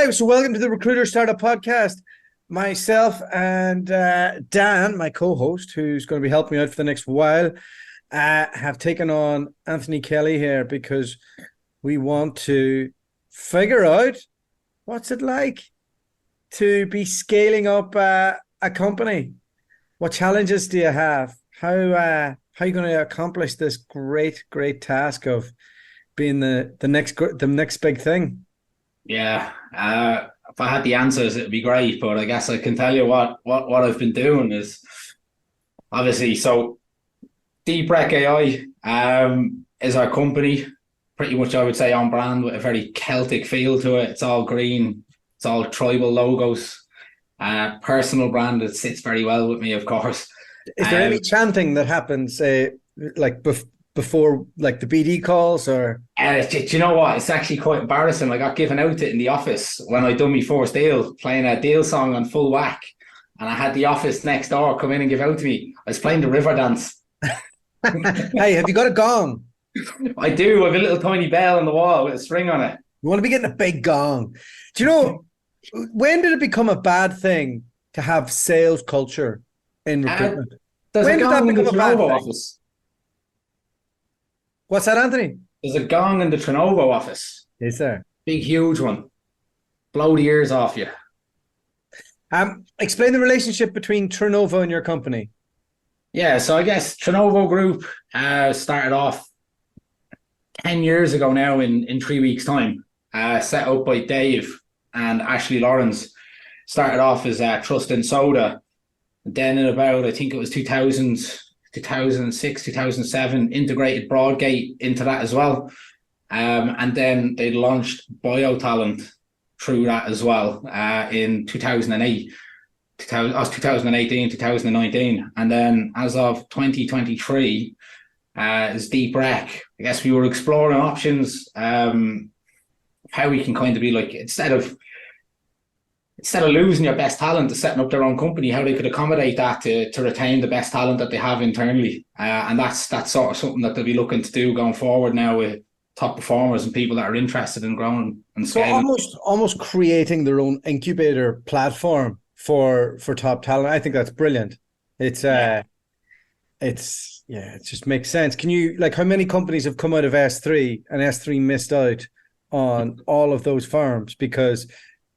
Okay, so welcome to the Recruiter Startup Podcast. Myself and Dan, my co-host, who's going to be helping me out for the next while, have taken on Anthony Kelly here because we want to figure out what's it like to be scaling up a company. What challenges do you have? How are you going to accomplish this great task of being the next big thing? Yeah, if I had the answers, it'd be great. But I guess I can tell you what I've been doing is obviously so. DeepRec.ai is our company. Pretty much, I would say, on brand with a very Celtic feel to it. It's all green. It's all tribal logos. Personal brand. It sits very well with me, of course. Is there any chanting that happens, like before, like the BD calls, or? Do you know what? It's actually quite embarrassing. I got given out it in the office when I done my first deal, playing a deal song on full whack, and I had the office next door come in and give out to me. I was playing the river dance. Hey, have you got a gong? I do. I have a little tiny bell on the wall with a string on it. You want to be getting a big gong. Do you know, when did it become a bad thing to have sales culture in recruitment? When did that become a bad thing? Office. What's that, Anthony? There's a gong in the Trenovo office. Is there? Big, huge one. Blow the ears off you. Explain the relationship between Trenovo and your company. Yeah, so I guess Trenovo Group started off 10 years ago now in 3 weeks' time. Set up by Dave and Ashley Lawrence. Started off as Trust and Soda. Then in about, I think it was 2006, 2007, integrated Broadgate into that as well. And then they launched BioTalent through that as well in 2008. 2018, 2019. And then as of 2023, is DeepRec. I guess we were exploring options, how we can kind of be like, instead of losing your best talent to setting up their own company, how they could accommodate that to retain the best talent that they have internally. And that's sort of something that they'll be looking to do going forward now with top performers and people that are interested in growing and scaling. So almost creating their own incubator platform for top talent. I think that's brilliant. It just makes sense. Can you, like, how many companies have come out of S3 and S3 missed out on all of those firms because,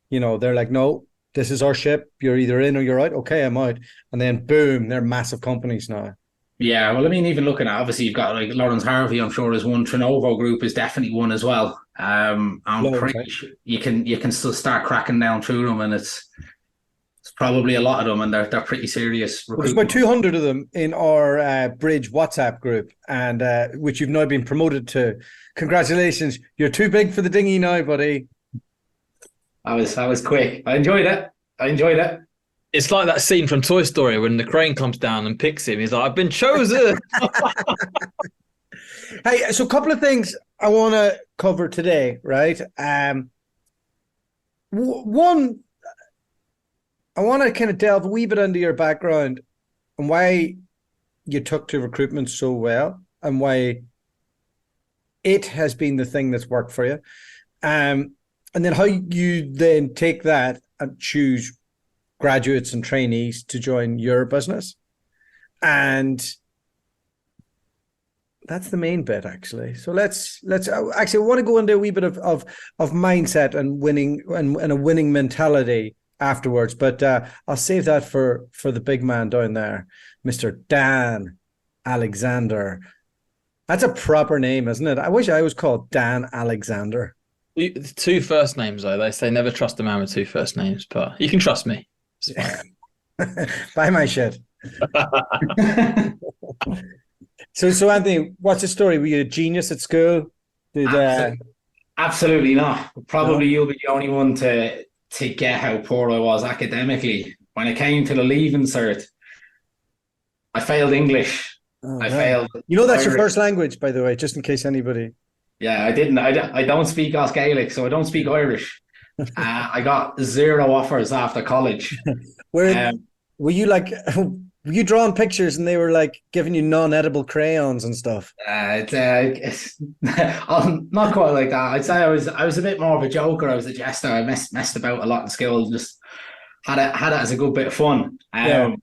you know, they're like, no, this is our ship. You're either in or you're out. Okay, I'm out. And then boom, they're massive companies now. Yeah, well, I mean, even looking at, obviously, you've got like Lawrence Harvey, I'm sure, is one. Trenovo Group is definitely one as well. I'm pretty sure you can still start cracking down through them, and it's probably a lot of them, and they're pretty serious. Well, there's about 200 of them in our Bridge WhatsApp group, and which you've now been promoted to. Congratulations! You're too big for the dinghy now, buddy. I was quick. I enjoyed it. It's like that scene from Toy Story when the crane comes down and picks him. He's like, I've been chosen. Hey, so a couple of things I want to cover today, right? One, I want to kind of delve a wee bit into your background and why you took to recruitment so well and why it has been the thing that's worked for you. And then how you then take that and choose graduates and trainees to join your business. And that's the main bit, actually. So let's actually, I want to go into a wee bit of mindset and winning and a winning mentality afterwards, but I'll save that for the big man down there, Mr. Dan Alexander. That's a proper name, isn't it? I wish I was called Dan Alexander. Two first names, though. They say never trust a man with two first names, but you can trust me. Buy my shit. So Anthony, what's the story? Were you a genius at school? Absolutely not. Probably you'll be the only one to get how poor I was academically. When it came to the leaving cert, I failed English. I failed. You know that's Irish. Your first language, by the way, just in case anybody. Yeah, I didn't. I don't speak Gaelic, so I don't speak Irish. I got 0 offers after college. Were you like Were you drawing pictures and they were like giving you non-edible crayons and stuff? It's I'm not quite like that. I'd say I was a bit more of a joker. I was a jester. I messed about a lot in school. Just had it as a good bit of fun. Yeah.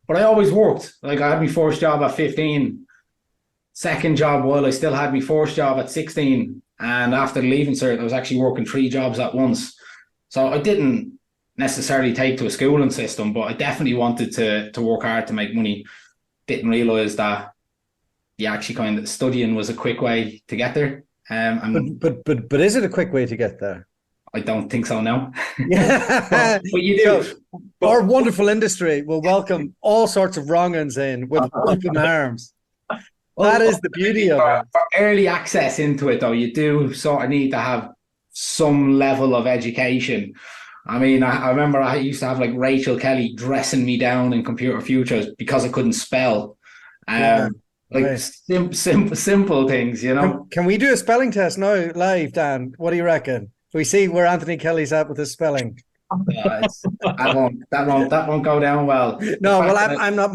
But I always worked. Like I had my first job at 15, second job while I still had my first job at 16, and after leaving cert, I was actually working 3 jobs at once. So I didn't necessarily take to a schooling system, but I definitely wanted to work hard to make money. Didn't realize that actually kind of studying was a quick way to get there. But is it a quick way to get there? I don't think so now. Yeah. But you do. So, our wonderful industry will welcome all sorts of wrong-uns in with open arms. That is the beauty of it. For early access into it, though, you do sort of need to have some level of education. I mean, I remember I used to have like Rachel Kelly dressing me down in computer futures because I couldn't spell. Yeah, like right. simple things, you know. Can we do a spelling test now live, Dan? What do you reckon? We see where Anthony Kelly's at with his spelling. That won't go down well. No, well, I'm not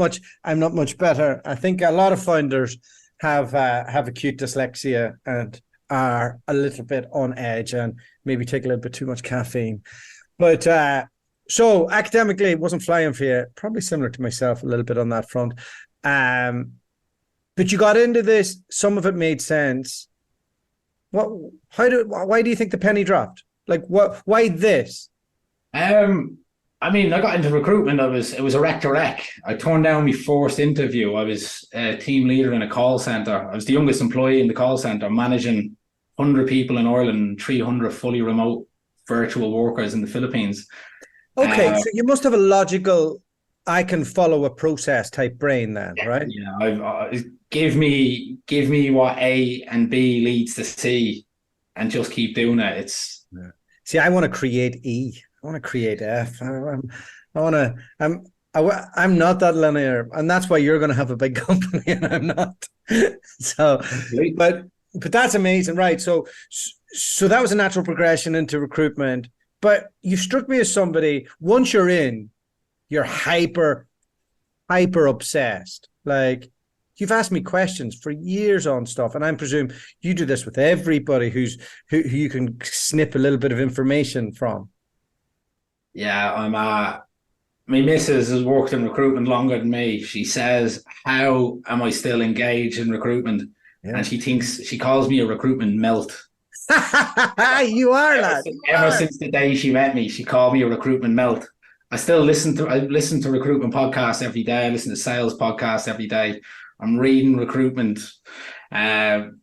much better. I think a lot of founders have acute dyslexia and are a little bit on edge and maybe take a little bit too much caffeine. But so academically, it wasn't flying for you. Probably similar to myself a little bit on that front. But you got into this. Some of it made sense. Why do you think the penny dropped? Like why this? I mean, I got into recruitment. It was a rec to rec. I turned down my first interview. I was a team leader in a call center. I was the youngest employee in the call center, managing 100 people in Ireland, 300 fully remote virtual workers in the Philippines. Okay, so you must have a logical, I can follow a process type brain then, right? Yeah, give me what A and B leads to C, and just keep doing it. See, I want to create E. I want to create F. I'm not that linear, and that's why you're going to have a big company and I'm not. So, but that's amazing, right? So that was a natural progression into recruitment. But you struck me as somebody, once you're in, you're hyper obsessed. Like, you've asked me questions for years on stuff, and I presume you do this with everybody who you can snip a little bit of information from. Yeah, my missus has worked in recruitment longer than me. She says, "How am I still engaged in recruitment?" Yeah. And she calls me a recruitment melt. You are, lad. Ever since the day she met me, she called me a recruitment melt. I listen to recruitment podcasts every day. I listen to sales podcasts every day. I'm reading recruitment. The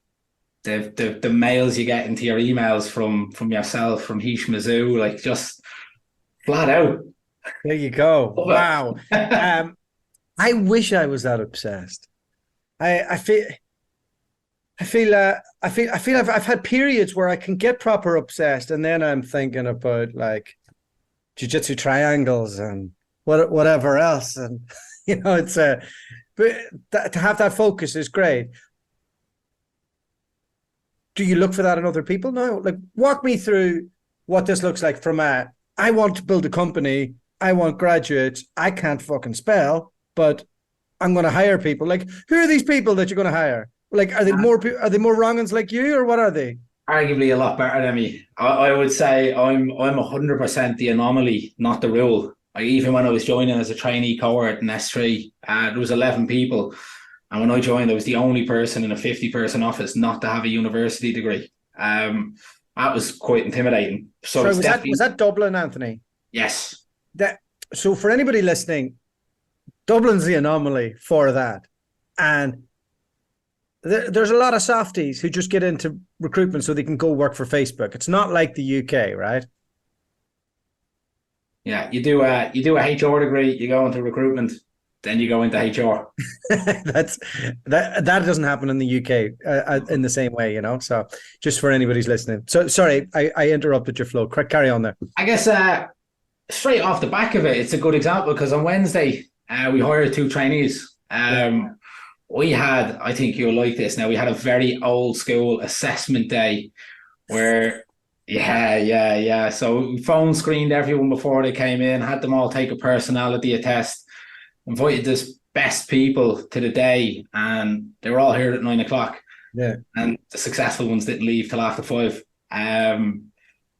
mails you get into your emails from yourself, from Hish Mizzou, like just flat out. There you go. Wow. I wish I was that obsessed. I feel I've had periods where I can get proper obsessed, and then I'm thinking about like jiu-jitsu triangles and whatever else, and it's but to have that focus is great. Do you look for that in other people? No, like walk me through what this looks like from I want to build a company. I want graduates. I can't fucking spell, but I'm going to hire people. Like, who are these people that you're going to hire? Like, are they more wrong-uns like you, or what are they? Arguably a lot better than me. I would say I'm 100% the anomaly, not the rule. Even when I was joining as a trainee cohort in S3, there was 11 people. And when I joined, I was the only person in a 50-person office not to have a university degree. That was quite intimidating. So was that Dublin, Anthony? Yes. So for anybody listening, Dublin's the anomaly for that. And there's a lot of softies who just get into recruitment so they can go work for Facebook. It's not like the UK, right? Yeah, you do a HR degree, you go into recruitment, then you go into HR. that doesn't happen in the UK in the same way, So just for anybody's listening. So sorry, I interrupted your flow. Carry on there. I guess straight off the back of it, it's a good example because on Wednesday we hired 2 trainees. We had, I think you'll like this now, we had a very old school assessment day where, yeah. So we phone screened everyone before they came in, had them all take a personality test, invited this best people to the day, and they were all here at 9 o'clock. Yeah. And the successful ones didn't leave till after 5.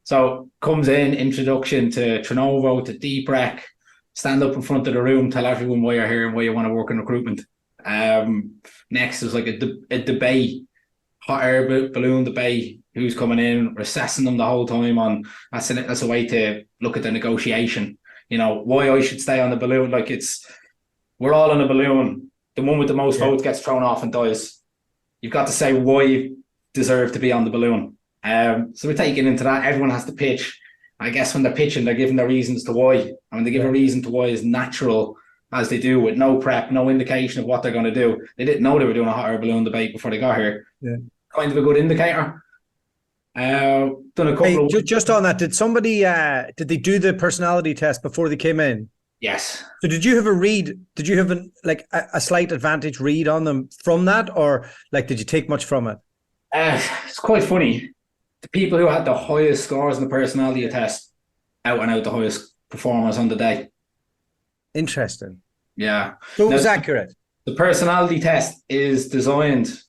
So comes in, introduction to Trenovo, to DeepRec, stand up in front of the room, tell everyone why you're here and why you want to work in recruitment. Next is like a debate, hot air balloon debate, who's coming in, recessing them the whole time on, that's a way to look at the negotiation. You know, why I should stay on the balloon. Like, we're all on a balloon. The one with the most votes gets thrown off and dies. You've got to say why you deserve to be on the balloon. So we're taking into that. Everyone has to pitch. I guess when they're pitching, they're giving their reasons to why. And when they give a reason to why as natural as they do, with no prep, no indication of what they're going to do. They didn't know they were doing a hot air balloon debate before they got here. Yeah. Kind of a good indicator. Done a couple of... Just on that, did they do the personality test before they came in? Yes. So did you have a read? Did you have a slight advantage read on them from that, or like did you take much from it? It's quite funny. The people who had the highest scores in the personality test, out and out the highest performers on the day. Interesting. Yeah. So it was accurate. The personality test is designed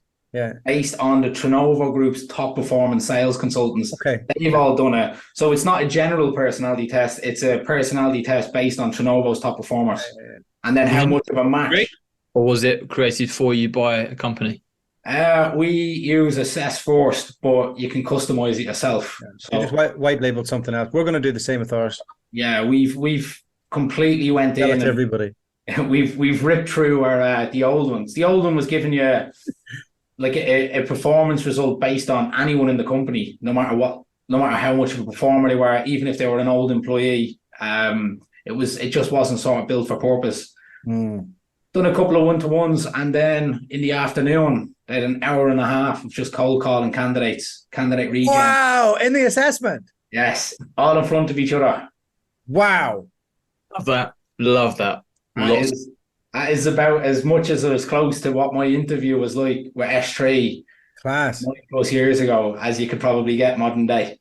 based on the Trenovo Group's top performing sales consultants. Okay. They've all done it. So it's not a general personality test. It's a personality test based on Trenovo's top performers. And then how much of a match. Or was it created for you by a company? We use Assess First, but you can customize it yourself. Yeah. So you just white labeled something else. We're going to do the same with ours. Yeah, we've completely went in. To everybody. We've ripped through our the old ones. The old one was giving you like a performance result based on anyone in the company, no matter how much of a performer they were, even if they were an old employee. It just wasn't sort of built for purpose. Done a couple of one-to-ones, and then in the afternoon they had an hour and a half of just cold calling candidate regen. Wow, in the assessment. Yes, all in front of each other. Wow. Love that. That is about as much as it was close to what my interview was like with S3 class 9+ years ago as you could probably get modern day.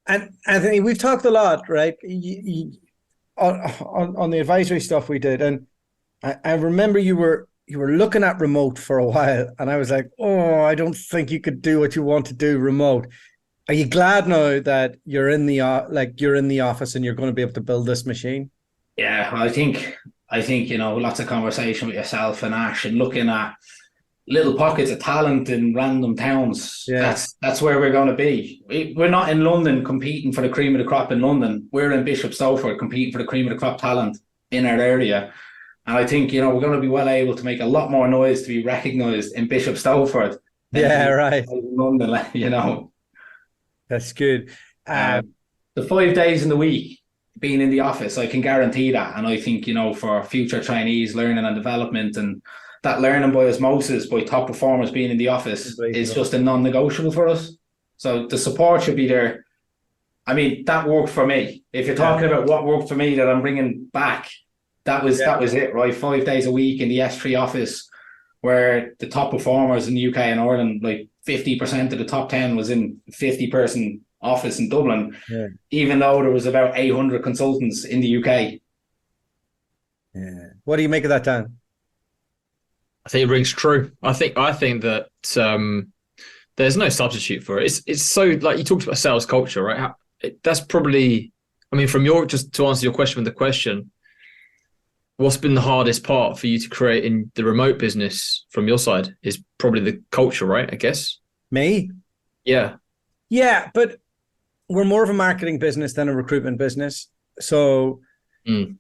And Anthony, we've talked a lot, right? On the advisory stuff we did, and I remember you were looking at remote for a while, and I was like, oh, I don't think you could do what you want to do remote. Are you glad now that you're in the office and you're going to be able to build this machine? Yeah, I think lots of conversation with yourself and Ash, and looking at little pockets of talent in random towns. Yeah. That's where we're going to be. We're not in London competing for the cream of the crop in London. We're in Bishop Stortford competing for the cream of the crop talent in our area. And I think, we're going to be well able to make a lot more noise to be recognised in Bishop Stortford. Yeah, right. In London, That's good. The 5 days in the week being in the office, I can guarantee that. And I think, for future trainees learning and development, and that learning by osmosis, by top performers being in the office is just a non-negotiable for us. So the support should be there. I mean, that worked for me. If you're talking about what worked for me that I'm bringing back, that was it, right? 5 days a week in the S3 office, where the top performers in the UK and Ireland, like 50% of the top 10 was in 50-person office in Dublin, even though there was about 800 consultants in the UK. Yeah. What do you make of that, Dan? I think it rings true. I think that there's no substitute for it. It's so, like you talked about sales culture, right? That's probably, from just to answer your question with the question, what's been the hardest part for you to create in the remote business from your side is probably the culture, right? I guess. Me? Yeah. Yeah, but we're more of a marketing business than a recruitment business. So, and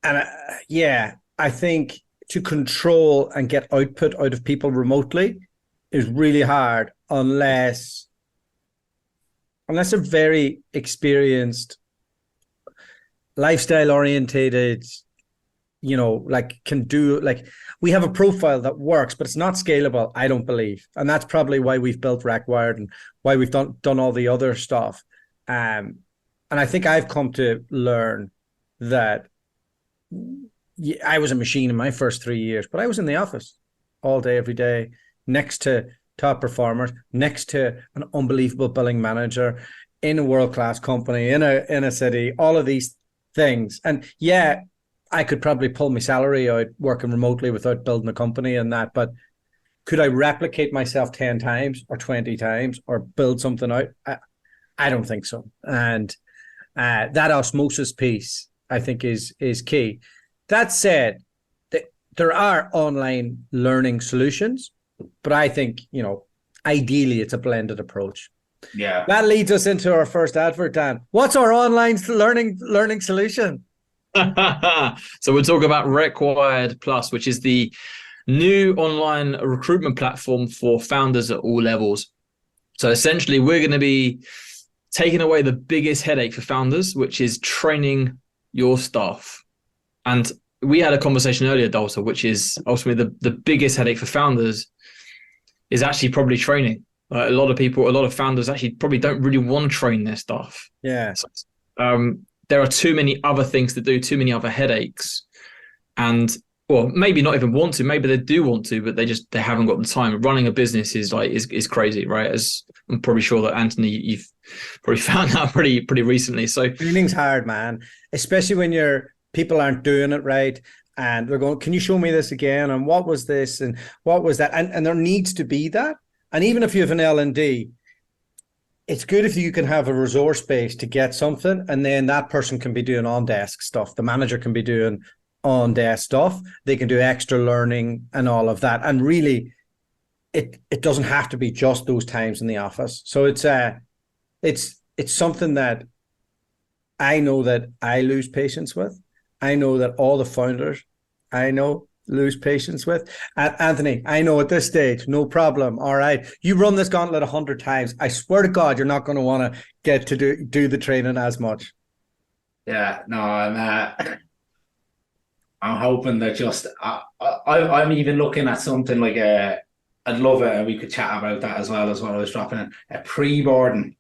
I think to control and get output out of people remotely is really hard unless they're very experienced, lifestyle orientated, we have a profile that works, but it's not scalable, I don't believe. And that's probably why we've built RecWired and why we've done all the other stuff. And I think I've come to learn that I was a machine in my first 3 years, but I was in the office all day, every day, next to top performers, next to an unbelievable billing manager in a world-class company, in a city, all of these things. And I could probably pull my salary out working remotely without building a company and that, but could I replicate myself 10 times or 20 times or build something out? I don't think so. And that osmosis piece, I think, is key. That said, there are online learning solutions, but I think, ideally it's a blended approach. Yeah. That leads us into our first advert, Dan. What's our online learning solution? So we'll talk about Required Plus, which is the new online recruitment platform for founders at all levels. So essentially, we're going to be taking away the biggest headache for founders, which is training your staff. And we had a conversation earlier, Doherty, which is ultimately the biggest headache for founders is actually probably training. A lot of founders actually probably don't really want to train their staff. Yeah. So, there are too many other things to do, too many other headaches. And well, maybe not even want to, maybe they do want to, but they haven't got the time. Running a business is crazy, right? As I'm probably sure that Anthony, you've probably found out pretty recently. So training's hard, man, especially when people aren't doing it right. And they're going, can you show me this again? And what was this? And what was that? And there needs to be that. And even if you have an L&D, it's good if you can have a resource base to get something. And then that person can be doing on-desk stuff. The manager can be doing on-desk stuff. They can do extra learning and all of that. And really, it doesn't have to be just those times in the office. So it's something that I know that I lose patience with. I know that all the founders I know lose patience with. Anthony, I know at this stage, no problem. All right. You run this gauntlet 100 times. I swear to God, you're not going to want to get to do the training as much. Yeah, no, I'm hoping that I'm even looking at something like I'd love it, and we could chat about that as well as what I was dropping in, a pre-boarding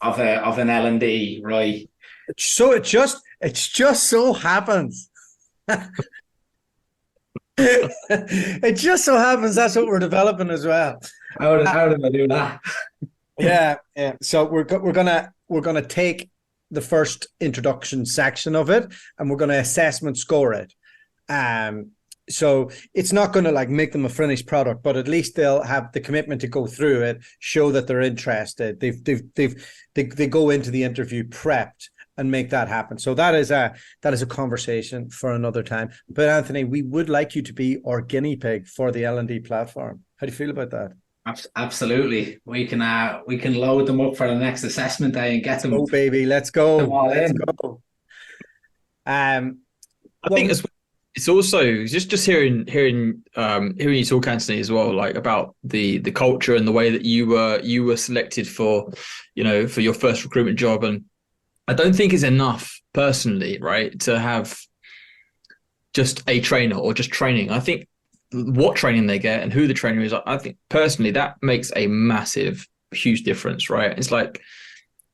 of an L&D, right? So it just so happens. It just so happens that's what we're developing as well. How did I do that? Yeah. So we're gonna take the first introduction section of it, and we're gonna assessment score it. So it's not going to like make them a finished product, but at least they'll have the commitment to go through it, show that they're interested. They go into the interview prepped and make that happen. So that is a conversation for another time. But Anthony, we would like you to be our guinea pig for the L&D platform. How do you feel about that? Absolutely. We can load them up for the next assessment day and get them. Oh baby, let's go. Let's go. I think it's also just hearing you talk, Anthony, as well, like about the culture and the way that you were selected for your first recruitment job. And I don't think it's enough personally, right, to have just a trainer or just training. I think what training they get and who the trainer is, I think personally that makes a massive, huge difference, right? It's like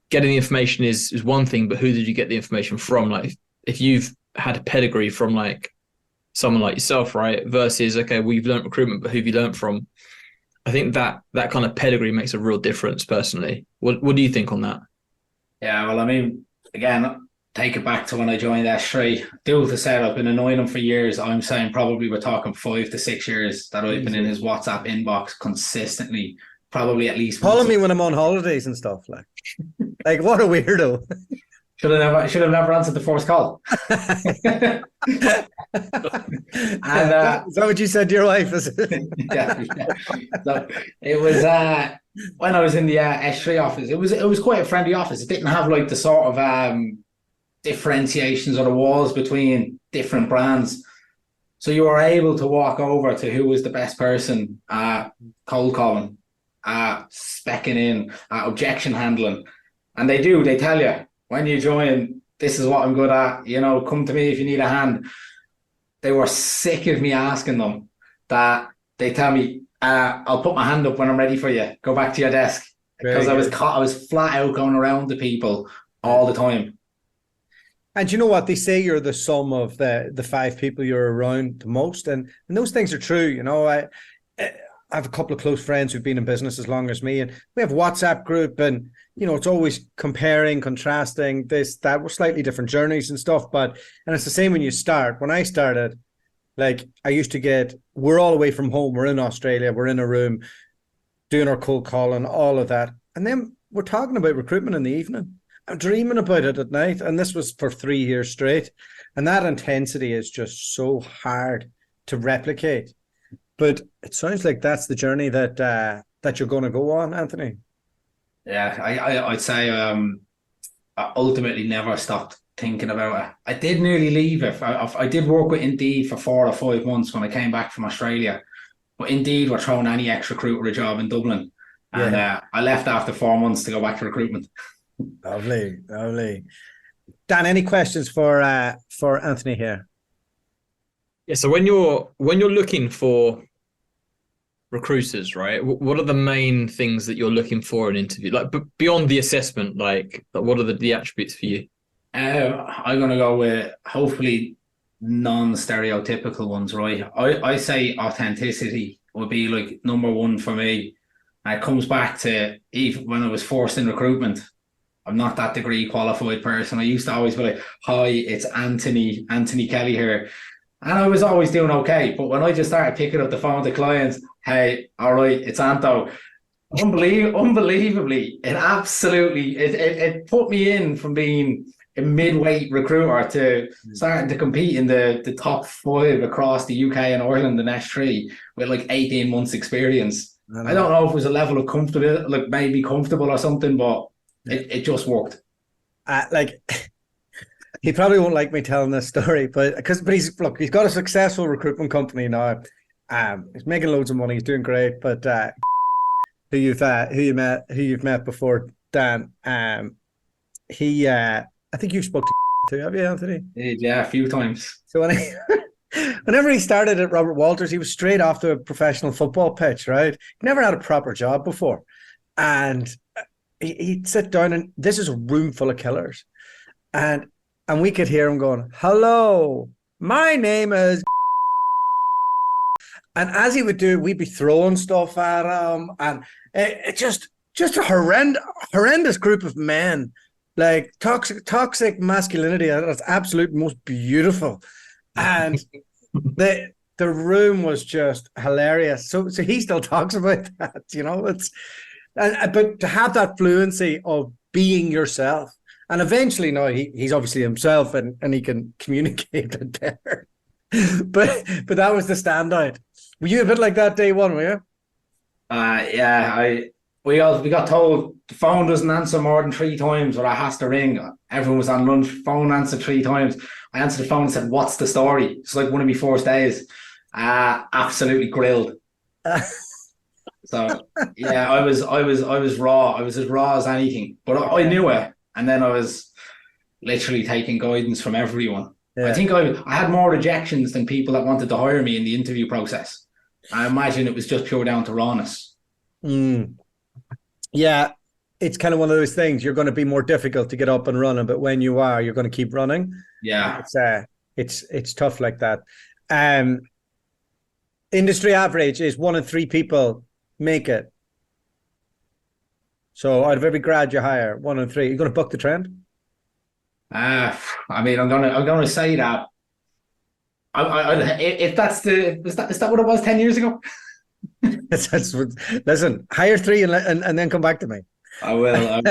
getting the information is one thing, but who did you get the information from? Like if you've had a pedigree from like someone like yourself, right, versus, okay, well, you've learned recruitment, but who have you learned from? I think that kind of pedigree makes a real difference personally. What do you think on that? Yeah, well, I mean, again, take it back to when I joined S3. Dualta said I've been annoying him for years. I'm saying probably we're talking 5 to 6 years that I've been in his WhatsApp inbox consistently, probably at least calling me when I'm on holidays and stuff. Like what a weirdo. Should have never answered the first call. And is that what you said to your wife? Is it? Yeah. So it was when I was in the S3 office. It was quite a friendly office. It didn't have like the sort of differentiations or the walls between different brands. So you were able to walk over to who was the best person, cold calling, speccing in, objection handling, and they tell you, when you join, this is what I'm good at, come to me if you need a hand. They were sick of me asking them that. They tell me, I'll put my hand up when I'm ready for you. Go back to your desk. Because I was flat out going around to people all the time. And you know what? They say you're the sum of the 5 people you're around the most. And those things are true. I have a couple of close friends who've been in business as long as me, and we have a WhatsApp group, and it's always comparing, contrasting this, that. We're slightly different journeys and stuff, and it's the same when you start. When I started, like I used to we're all away from home. We're in Australia. We're in a room doing our cold calling, all of that. And then we're talking about recruitment in the evening. I'm dreaming about it at night. And this was for 3 years straight. And that intensity is just so hard to replicate. But it sounds like that's the journey that you're going to go on, Anthony. Yeah, I'd say I ultimately never stopped thinking about it. I did nearly leave it. I did work with Indeed for 4 or 5 months when I came back from Australia. But Indeed were throwing any ex-recruiter a job in Dublin. And I left after 4 months to go back to recruitment. Lovely, lovely. Dan, any questions for Anthony here? Yeah, so when you're looking for recruiters, right? What are the main things that you're looking for in an interview? Like beyond the assessment, like what are the attributes for you? I'm going to go with hopefully non-stereotypical ones, right? I say authenticity would be like number one for me. And it comes back to even when I was forced in recruitment. I'm not that degree qualified person. I used to always be like, hi, it's Anthony Kelly here. And I was always doing okay. But when I just started picking up the phone to clients, hey, all right, it's Anto. Unbelievably, it put me in from being a midweight recruiter to starting to compete in the top 5 across the UK and Ireland and S3 with like 18 months experience. I don't know if it was a level of comfortable, like maybe comfortable or something, but it just worked. He probably won't like me telling this story, but he's got a successful recruitment company now. He's making loads of money. He's doing great. But who you've met before, Dan? I think you've spoke to, have you, Anthony? Yeah, a few times. So whenever he started at Robert Walters, he was straight off to a professional football pitch, right? He never had a proper job before, and he'd sit down, and this is a room full of killers, and we could hear him going, "Hello, my name is," and as he would do, we'd be throwing stuff at him, and it just a horrendous group of men, like toxic masculinity at its absolute most beautiful, and the room was just hilarious. So he still talks about that, but to have that fluency of being yourself. And eventually now he's obviously himself and he can communicate it better. But that was the standout. Were you a bit like that day one, were you? Yeah, we got told the phone doesn't answer more than 3 times or it has to ring. Everyone was on lunch, phone answered 3 times. I answered the phone and said, "What's the story?" It's like one of my first days. Absolutely grilled. So yeah, I was raw. I was as raw as anything. But I knew it. And then I was literally taking guidance from everyone. Yeah. I think I had more rejections than people that wanted to hire me in the interview process. I imagine it was just pure down to rawness. Yeah, it's kind of one of those things. You're going to be more difficult to get up and running, but when you are, you're going to keep running. Yeah, it's tough like that. Industry average is 1 in 3 people make it. So out of every grad you hire, 1 in 3. You're going to buck the trend? I mean, I'm gonna say that. If that's is that what it was 10 years ago? Listen, hire 3 and then come back to me. I will.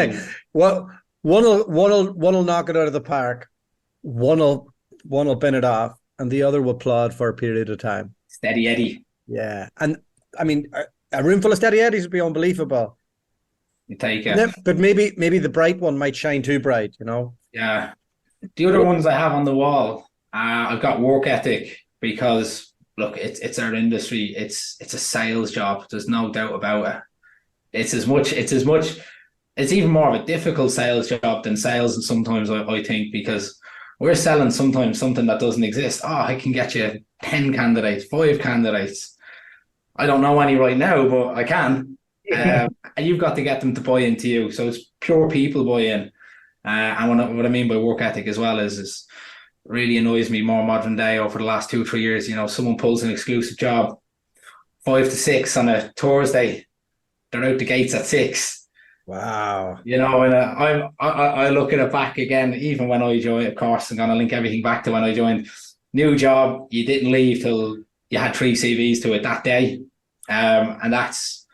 Well, one will knock it out of the park. One will bin it off, and the other will plod for a period of time. Steady Eddie. Yeah, and I mean, a room full of steady Eddies would be unbelievable. You take it, but maybe the bright one might shine too bright. Yeah. The other ones I have on the wall, I've got work ethic because look, it's our industry. It's a sales job. There's no doubt about it. It's even more of a difficult sales job than sales. And sometimes I think because we're selling sometimes something that doesn't exist. Oh, I can get you 10 candidates, 5 candidates. I don't know any right now, but I can. And you've got to get them to buy into you. So it's pure people buy in. And what I mean by work ethic as well is really annoys me more modern day over the last 2-3 years. Someone pulls an exclusive job, 5 to 6 on a Thursday. They're out the gates at 6. Wow. And I look at it back again, even when I joined, of course, I'm going to link everything back to when I joined. New job, you didn't leave till you had 3 CVs to it that day. And that's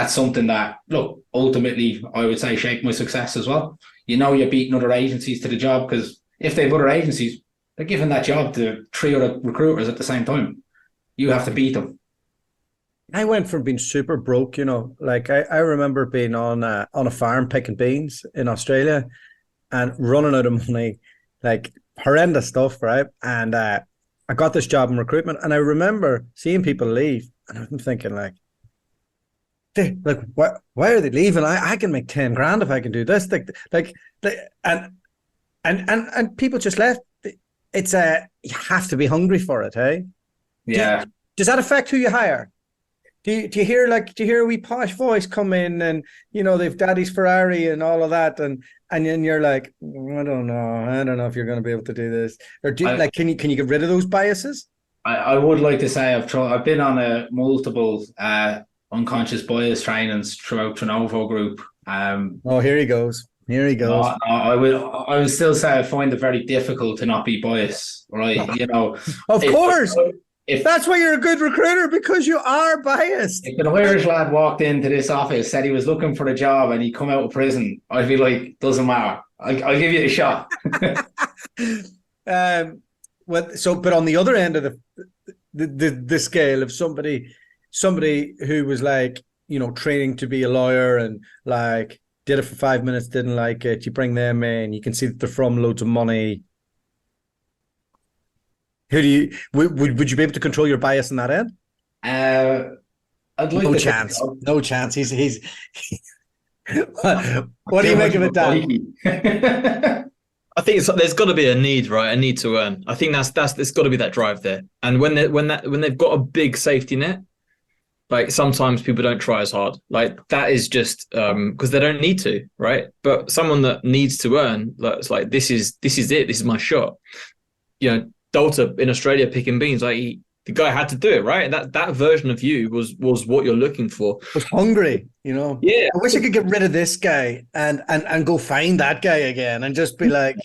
something that, look, ultimately, I would say shaped my success as well. You're beating other agencies to the job, because if they have other agencies, they're giving that job to 3 other recruiters at the same time. You have to beat them. I went from being super broke, like I remember being on a farm picking beans in Australia and running out of money, like horrendous stuff, right? And I got this job in recruitment, and I remember seeing people leave, and I'm thinking why are they leaving? I can make 10 grand if I can do this. And people just left. It's you have to be hungry for it, hey? Yeah. Does that affect who you hire? Do you hear a wee posh voice come in, and they've daddy's Ferrari and all of that, and then you're like, I don't know if you're going to be able to do this, or can you get rid of those biases? I would like to say I've been on multiple unconscious bias trainings throughout Trenovo Group. Here he goes. I would still say I find it very difficult to not be biased, right? Of course. If that's why you're a good recruiter, because you are biased. If an Irish lad walked into this office, said he was looking for a job, and he'd come out of prison, I'd be like, doesn't matter. I'll give you a shot. But on the other end of the scale of somebody who was like, training to be a lawyer and like did it for 5 minutes, didn't like it, you bring them in, you can see that they're from loads of money. Would you be able to control your bias in that end? I'd like no chance. No chance. He's what do you make of it, Dan? I think there's got to be a need, right? A need to earn. I think there's got to be that drive there. And when they've got a big safety net, like sometimes people don't try as hard. Like that is just because they don't need to, right? But someone that needs to earn, it's like this is it. This is my shot. Doherty in Australia picking beans, like the guy had to do it, right? That version of you was what you're looking for. Was hungry, Yeah. I wish I could get rid of this guy and go find that guy again and just be like.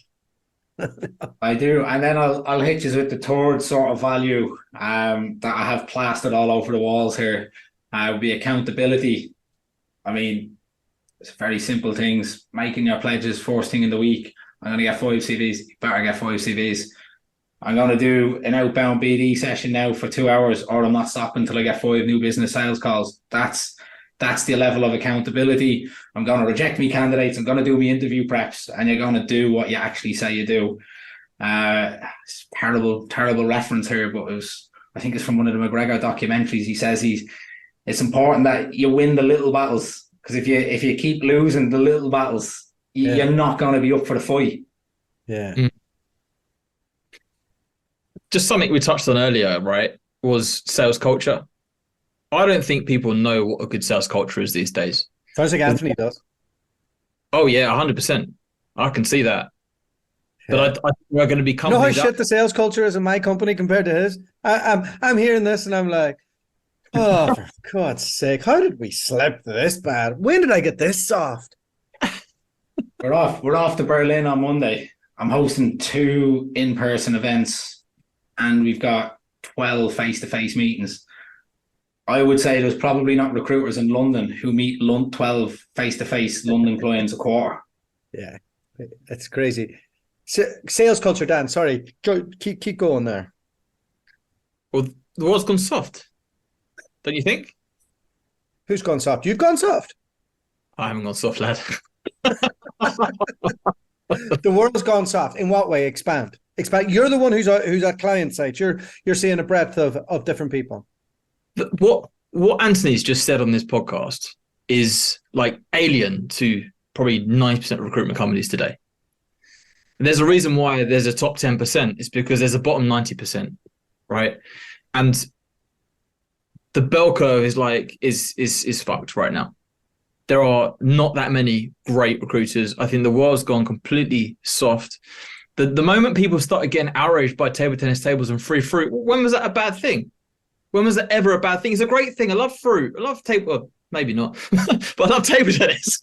I do, and then I'll hit you with the third sort of value that I have plastered all over the walls here. Would be accountability. I mean, it's very simple things. Making your pledges first thing in the week. I'm going to get 5 CVs. You better get 5 CVs. I'm going to do an outbound BD session now for 2 hours, or I'm not stopping until I get 5 new business sales calls. That's the level of accountability. I'm going to reject me candidates. I'm going to do my interview preps, and you're going to do what you actually say you do. It's terrible reference here, but I think it's from one of the McGregor documentaries. He says it's important that you win the little battles, because if you keep losing the little battles, you're not going to be up for the fight. Yeah. Just something we touched on earlier, right, was sales culture. I don't think people know what a good sales culture is these days. Sounds like Anthony does. Oh, yeah, 100%. I can see that. Yeah. But I think we're going to become... You know how shit the sales culture is in my company compared to his? I'm hearing this and I'm like, oh, for God's sake, how did we slip this bad? When did I get this soft? We're off to Berlin on Monday. I'm hosting 2 in-person events, and we've got 12 face-to-face meetings. I would say there's probably not recruiters in London who meet 12 face-to-face London clients a quarter. Yeah, that's crazy. Sales culture, Dan, sorry. Keep going there. Well, the world's gone soft, don't you think? Who's gone soft? You've gone soft. I haven't gone soft, lad. The world's gone soft. In what way? Expand. You're the one who's at client site. You're seeing a breadth of different people. What Anthony's just said on this podcast is like alien to probably 90% of recruitment companies today. And there's a reason why there's a top 10%. It's because there's a bottom 90%, right? And the bell curve is fucked right now. There are not that many great recruiters. I think the world's gone completely soft. The moment people started getting outraged by table tennis tables and free fruit, when was that a bad thing? When was it ever a bad thing? It's a great thing. I love fruit. I love table. Well, maybe not, but I love table tennis.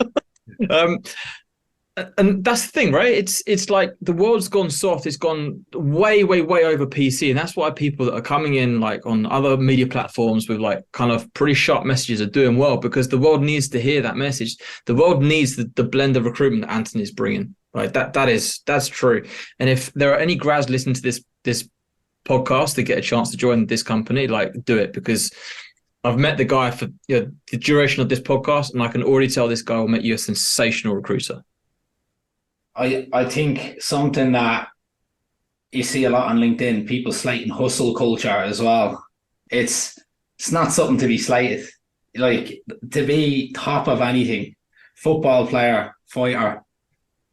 And that's the thing, right? It's like the world's gone soft. It's gone way, way, way over PC, and that's why people that are coming in like on other media platforms with like kind of pretty sharp messages are doing well, because the world needs to hear that message. The world needs the blend of recruitment that Anthony's bringing. Right, that's true. And if there are any grads listening to this podcast to get a chance to join this company, like, do it, because I've met the guy for the duration of this podcast, and I can already tell this guy will make you a sensational recruiter. I think something that you see a lot on LinkedIn, people slating hustle culture as well. It's not something to be slated. Like, to be top of anything, football player, fighter,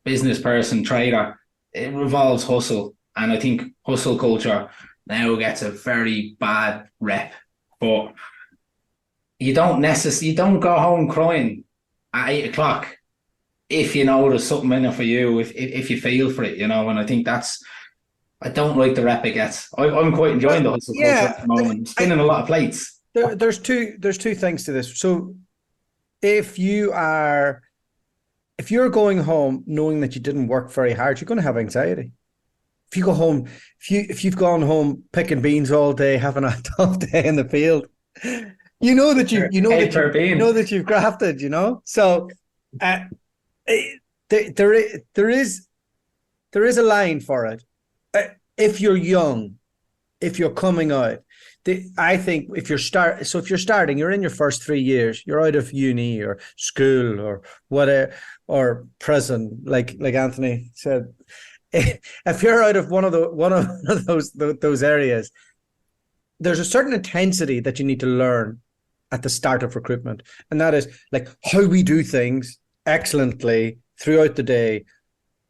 business person, trader, it revolves hustle. And I think hustle culture now gets a very bad rep. But you don't go home crying at 8 o'clock if you know there's something in it for you, if you feel for it, and I think I don't like the rep it gets. I'm quite enjoying the hustle culture at the moment. I'm spinning a lot of plates. There's two things to this. So if you're going home knowing that you didn't work very hard, you're going to have anxiety. If you go home, if you've gone home picking beans all day, having a tough day in the field, you know that you've grafted, So there is a line for it. If you're young, if you're coming out, I think if you're starting, you're in your first 3 years, you're out of uni or school or whatever, or prison, like Anthony said. If you're out of one of those areas, there's a certain intensity that you need to learn at the start of recruitment, and that is like how we do things excellently throughout the day,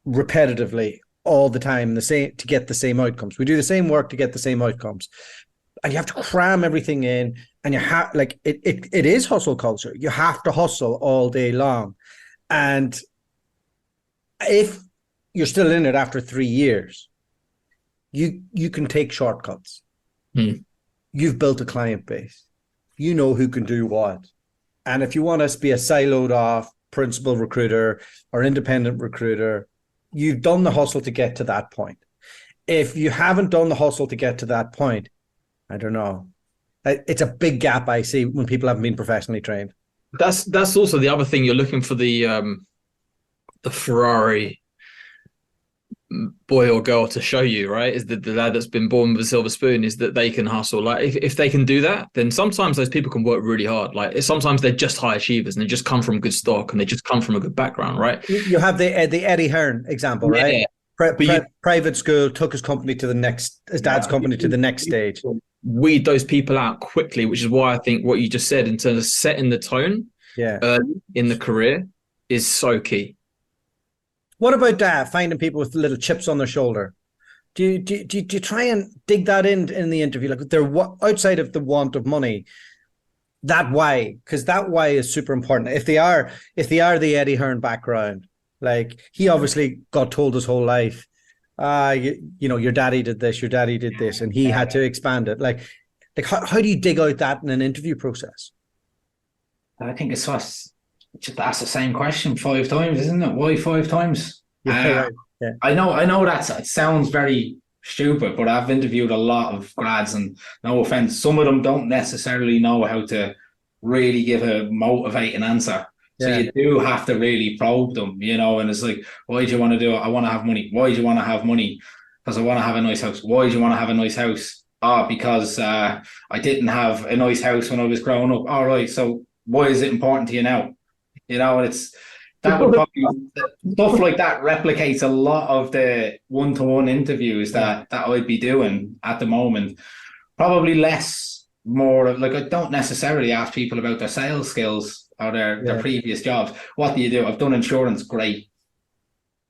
repetitively, all the time, the same, to get the same outcomes. We do the same work to get the same outcomes, and you have to cram everything in. And you have it is hustle culture. You have to hustle all day long, and if you're still in it after 3 years, you can take shortcuts. You've built a client base. You know who can do what. And if you want to be a siloed off principal recruiter or independent recruiter, you've done the hustle to get to that point. If you haven't done the hustle to get to that point, I don't know. It's a big gap I see when people haven't been professionally trained. That's also the other thing. You're looking for the Ferrari boy or girl to show you, right? Is that the lad that's been born with a silver spoon, is that they can hustle. Like if they can do that, then sometimes those people can work really hard. Like sometimes they're just high achievers and they just come from good stock and they just come from a good background, right? You have the Eddie Hearn example, right? Private school, took his company to his dad's company to the next stage. Weed those people out quickly, which is why I think what you just said in terms of setting the tone early in the career is so key. What about finding people with little chips on their shoulder? Do you try and dig that in the interview? Like they're outside of the want of money, that why, because that why is super important. If they are the Eddie Hearn background, like he obviously got told his whole life, your daddy did this, and he had to expand it. Like how do you dig out that in an interview process? I think it's just ask the same question 5 times, isn't it? Why 5 times? Right. Yeah. I know it sounds very stupid, but I've interviewed a lot of grads, and no offense, some of them don't necessarily know how to really give a motivating answer. So you do have to really probe them, and it's like, why do you want to do it? I want to have money. Why do you want to have money? Because I want to have a nice house. Why do you want to have a nice house? Because I didn't have a nice house when I was growing up. All right, so why is it important to you now? And it's that would probably stuff like that replicates a lot of the one-to-one interviews that I'd be doing at the moment. Probably more like I don't necessarily ask people about their sales skills or their previous jobs. What do you do? I've done insurance, great.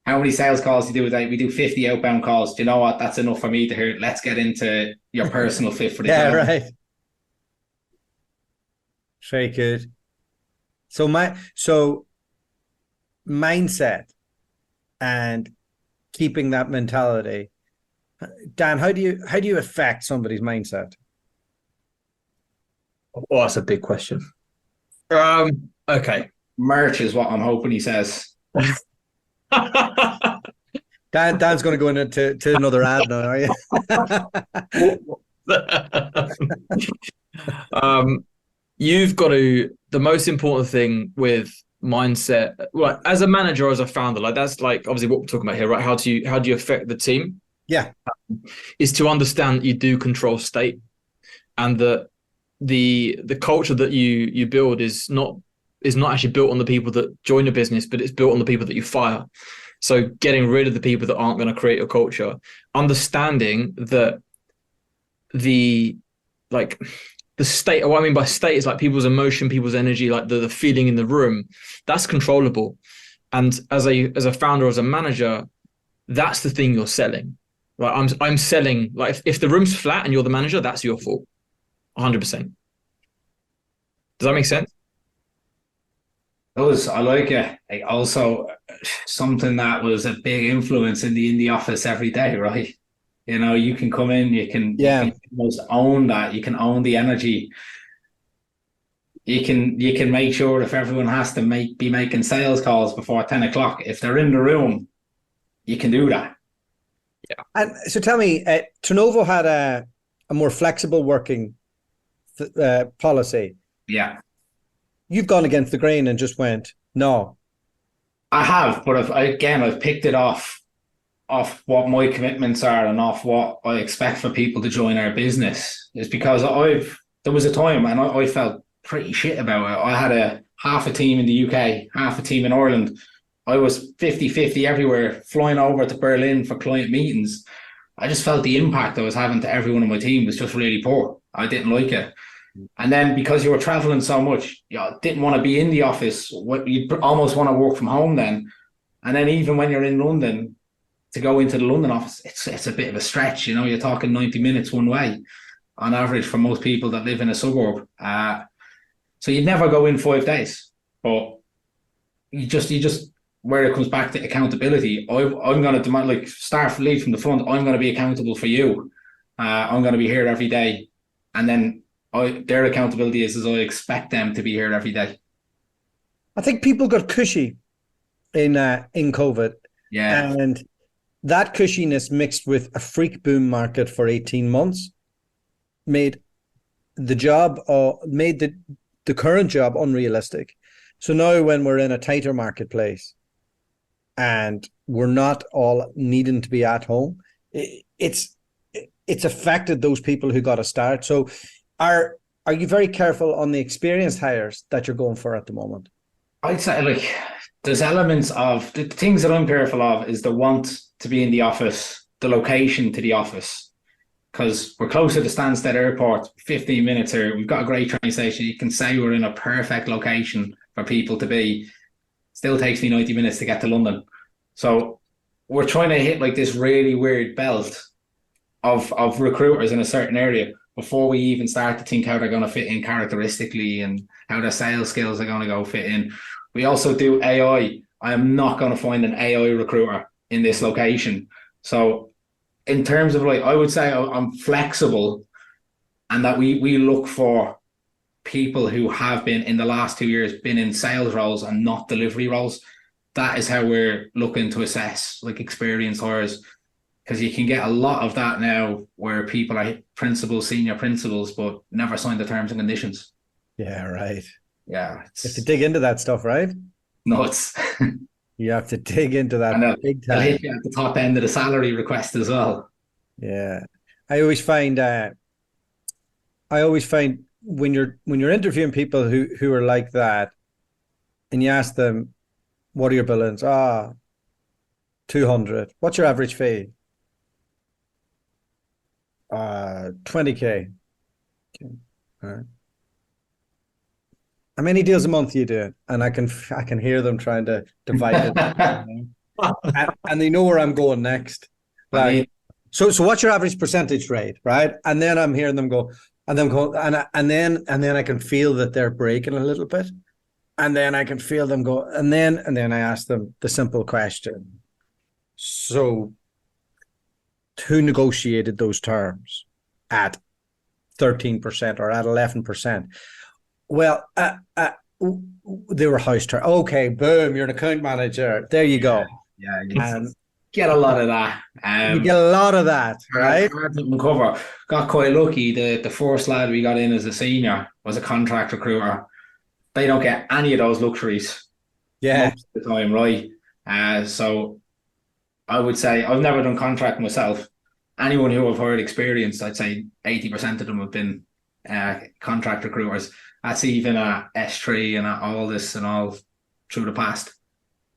How many sales calls do you do a day? We do 50 outbound calls. Do you know what? That's enough for me to hear. Let's get into your personal fit for the job. Right. Very good. So mindset and keeping that mentality. Dan, how do you affect somebody's mindset? Oh, that's a big question. Okay. Merch is what I'm hoping he says. Dan's going to go into another ad now, are you? um, you've got to, the most important thing with mindset, well, as a manager or as a founder, like that's like obviously what we're talking about here, right? How do you affect the team? Yeah. Is to understand that you do control state, and that the culture that you build is not actually built on the people that join the business, but it's built on the people that you fire. So getting rid of the people that aren't going to create your culture, understanding that the like the state, what I mean by state is like people's emotion, people's energy, like the feeling in the room, that's controllable. And as a founder, as a manager, that's the thing you're selling. Like I'm selling, like if the room's flat and you're the manager, that's your fault. 100%. Does that make sense? I like it. Like also something that was a big influence in the office every day, right? You know, you can come in, you Yeah. can almost own that. You can own the energy. You can make sure if everyone has to be making sales calls before 10 o'clock, if they're in the room, you can do that. And so tell me, Trenovo had a more flexible working policy. Yeah. You've gone against the grain and just went, no. I have, but I've picked it off what my commitments are and off what I expect for people to join our business. Is because there was a time and I felt pretty shit about it. I had half a team in the UK, half a team in Ireland. I was 50-50 everywhere, flying over to Berlin for client meetings. I just felt the impact I was having to everyone on my team was just really poor. I didn't like it. And then because you were traveling so much, you didn't want to be in the office. You'd almost want to work from home then. And then even when you're in London, to go into the London office, it's a bit of a stretch. You know, you're talking 90 minutes one way on average for most people that live in a suburb. So you'd never go in 5 days. But you just where it comes back to accountability, I'm going to demand, like, start lead from the front. I'm going to be accountable for you. I'm going to be here every day. And then their accountability is I expect them to be here every day. I think people got cushy in COVID. Yeah. And that cushiness mixed with a freak boom market for 18 months made the current job unrealistic. So now when we're in a tighter marketplace and we're not all needing to be at home, it's affected those people who got a start. So are you very careful on the experienced hires that you're going for at the moment? I'd say, like, there's elements of the things that I'm careful of is the want to be in the office, the location to the office, because we're close to the Stansted Airport, 15 minutes here. We've got a great train station. You can say we're in a perfect location for people to be. Still takes me 90 minutes to get to London. So we're trying to hit like this really weird belt of recruiters in a certain area before we even start to think how they're going to fit in characteristically and how their sales skills are going to go fit in. We also do AI. I am not going to find an AI recruiter in this location. So in terms of, like, I would say I'm flexible, and that we look for people who have been in the last 2 years been in sales roles and not delivery roles. That is how we're looking to assess like experienced hires, because you can get a lot of that now where people are principals, senior principals, but never signed the terms and conditions. Yeah, right. Yeah, You have to dig into that stuff, right? nuts. You have to dig into that And big they'll time. hit you at the top end of the salary request as well. Yeah. I always find when you're interviewing people who are like that, and you ask them, what are your billings? 200. What's your average fee? 20K. Okay. All right. How many deals a month are you doing? And I can hear them trying to divide it. And they know where I'm going next. Like, I mean, so what's your average percentage rate, right? And then I'm hearing them go, and then I can feel that they're breaking a little bit. And then I can feel them go, and then I ask them the simple question. So who negotiated those terms at 13% or at 11%. Well, they were house turn. Okay, boom, you're an account manager. There you go. Yeah, you get a lot of that. You get a lot of that, right? Hard to uncover. Got quite lucky. The first lad we got in as a senior was a contract recruiter. They don't get any of those luxuries most of the time, right? So I would say I've never done contract myself. Anyone who I've heard experienced, I'd say 80% of them have been contract recruiters. That's even at S3 and at all this and all through the past.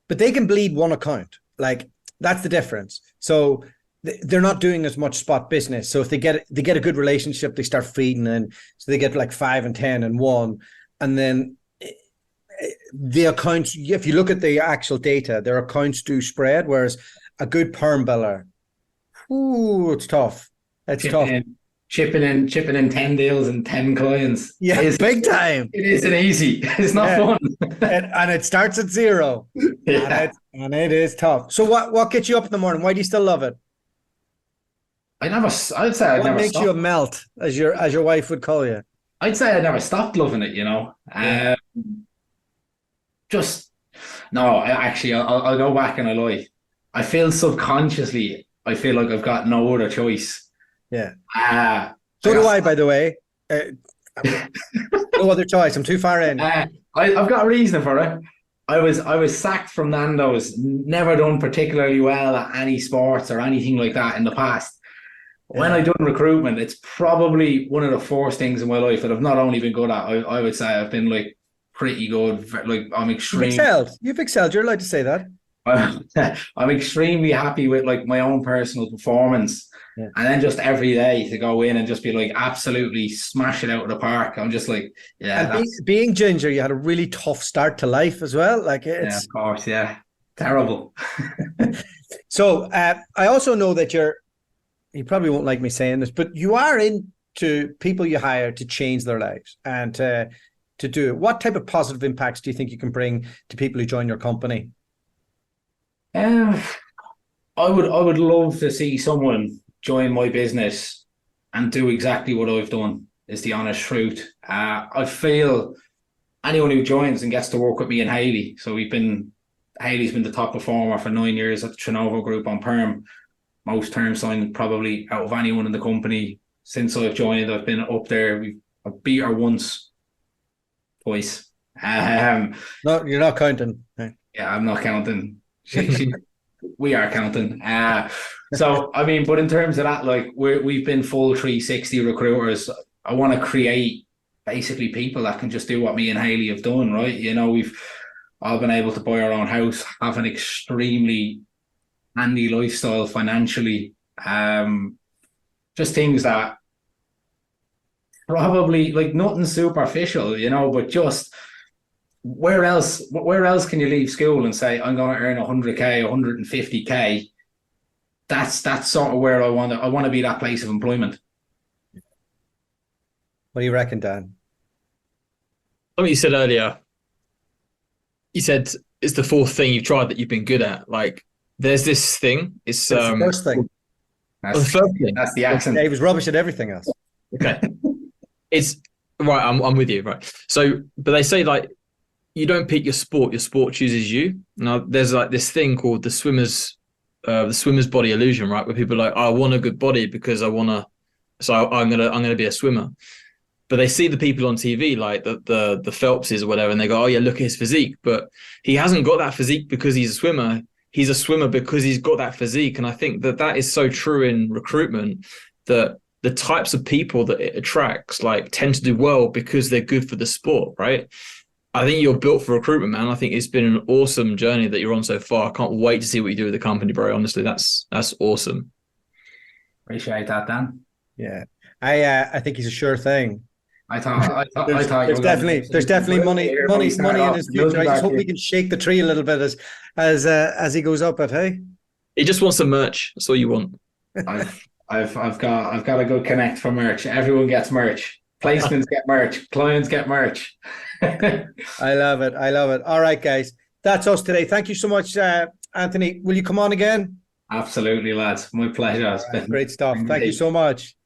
But they can bleed one account. Like, that's the difference. So they're not doing as much spot business. So if they get a good relationship, they start feeding in. So they get like 5 and 10 and 1. And then the accounts, if you look at the actual data, their accounts do spread, whereas a good perm biller, it's tough. It's tough. Chipping in 10 deals and 10 clients. Yeah, big time. It isn't easy. It's not fun. and it starts at 0. Yeah. And it is tough. So what gets you up in the morning? Why do you still love it? I'd say I never makes stopped. You a melt, as your wife would call you? I'd say I never stopped loving it, Yeah. I'll go back and I lie. I feel subconsciously, I feel like I've got no other choice. Yeah. So do I, by the way. No other choice. I'm too far in. I've got a reason for it. I was sacked from Nando's, never done particularly well at any sports or anything like that in the past. When I done recruitment, it's probably one of the first things in my life that I've not only been good at, I would say I've been like pretty good. Like I'm extremely You've excelled. You're allowed to say that. I'm extremely happy with like my own personal performance. Yeah. And then just every day to go in and just be like absolutely smash it out of the park. I'm just like, yeah. And being ginger, you had a really tough start to life as well. Like it's of course, yeah. Terrible. So I also know that you probably won't like me saying this, but you are into people you hire to change their lives and to do it. What type of positive impacts do you think you can bring to people who join your company? I would love to see someone join my business and do exactly what I've done, is the honest truth. I feel anyone who joins and gets to work with me and Hayley, so Hayley's been the top performer for 9 years at the Trenovo Group on perm, most terms signed probably out of anyone in the company since I've joined. I've been up there. I've beat her once, twice. No, you're not counting. Yeah, I'm not counting. We are counting. So I mean, but in terms of that, like we've been full 360 recruiters. I want to create basically people that can just do what me and Hayley have done, right? We've all been able to buy our own house, have an extremely handy lifestyle financially. Just things that probably like nothing superficial, but just where else can you leave school and say I'm going to earn 100k, 150k? That's sort of where I want to be, that place of employment. What do you reckon, Dan? What you said earlier, you said it's the fourth thing you've tried that you've been good at. Like there's this thing. It's the first thing. That's the first thing. That's the accent. He was rubbish at everything else. Okay. It's right. I'm with you. Right. So, but they say like you don't pick your sport chooses you. Now there's like this thing called the swimmer's body illusion, right? Where people are like, I want a good body because I'm gonna be a swimmer. But they see the people on TV like the Phelpses or whatever, and they go, oh yeah, look at his physique. But he hasn't got that physique because he's a swimmer. He's a swimmer because he's got that physique. And I think that is so true in recruitment, that the types of people that it attracts like tend to do well because they're good for the sport, right? I think you're built for recruitment, man. I think it's been an awesome journey that you're on so far. I can't wait to see what you do with the company, bro. Honestly, that's awesome. Appreciate that, Dan. Yeah, I think he's a sure thing. I thought there's definitely money in his future. I just hope he can shake the tree a little bit as he goes up. But hey, he just wants some merch. That's all you want. I've got a good connect for merch. Everyone gets merch. Placements get merch. Clients get merch. I love it. All right, guys, that's us today. Thank you so much, Anthony. Will you come on again? Absolutely, lads. My pleasure. Great stuff. Thank you so much.